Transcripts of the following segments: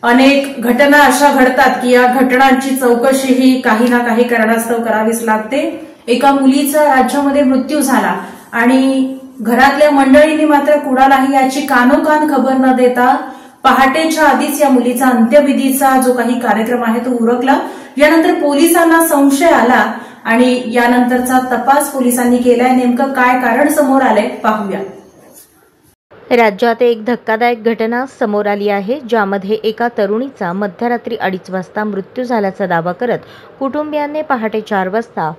अनेक घटना अशा घडतात की या घटनांची चौकशी ही काही ना काही कारणास्तव करावीच लागते। एका मुलीचा राज्यामध्ये मृत्यू झाला आणि घरातल्या मंडळींनी मात्र कुणालाही याची कानोकान खबर न देता पहाटेच्या आधीच या मुलीचा अंत्यविधीचा जो काही कार्यक्रम आहे तो उरकला। यानंतर पोलिसांना संशय आला आणि यानंतरचा तपास पोलिसांनी केलाय। नेमकं काय कारण समोर आलंय पाहूया। राज्यात एक धक्कादायक घटना समोर आली आहे, ज्यामध्ये एका तरुणीचा मध्यरात्री 2:30 वाजता मृत्यू झाल्याचा दावा करत कुटुंबियांनी पहाटे 4 वाजता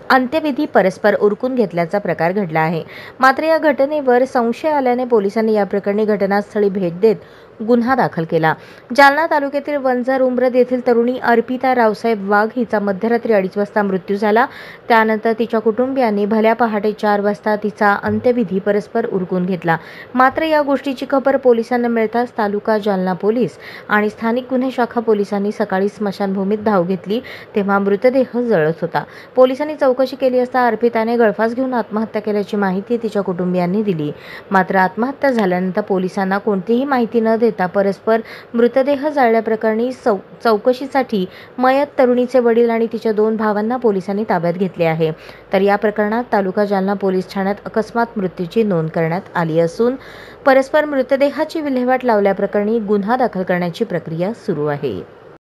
अंत्यविधी परस्पर उरकून घेतल्याचा प्रकार घडला आहे। मात्र या घटनेवर संशय आल्याने पोलिसांनी या प्रकरणी घटनास्थळी भेट देत गुन्हा दाखल केला। जालना तालुक्यातील वंजर उमरद येथील तरुणी अर्पिता रावसाहेब वाघ हिचा मध्यरात्री 2:30 वाजता मृत्यू झाला। त्यानंतर तिच्या कुटुंबियांनी भल्या पहाटे 4 वाजता तिचा अंत्यविधी परस्पर उरकून घेतला। मात्र या गोष्टीची खबर पोलिसांना मिळताच तालुका जालना पोलीस आणि स्थानिक गुन्हे शाखा पोलिसांनी सकाळी स्मशानभूमीत धाव घेतली, तेव्हा मृतदेह जळत होता। पोलिसांनी चौकशी केली असता अर्पिताने गळफास घेऊन आत्महत्या केल्याची माहिती तिच्या कुटुंबियांनी दिली। मात्र आत्महत्या झाल्यानंतर पोलिसांना कोणतीही माहिती न देता परस्पर मृतदेह जाळल्याप्रकरणी चौकशीसाठी मयत तरुणीचे वडील आणि तिच्या 2 भावांना पोलिसांनी ताब्यात घेतले आहे। तर या प्रकरणात तालुका जालना पोलीस ठाण्यात अकस्मात मृत्यूची नोंद करण्यात आली असून परस्पर मृतदेहाची विल्हेवाट लावल्याप्रकरणी गुन्हा दाखल करण्याची प्रक्रिया सुरू आहे।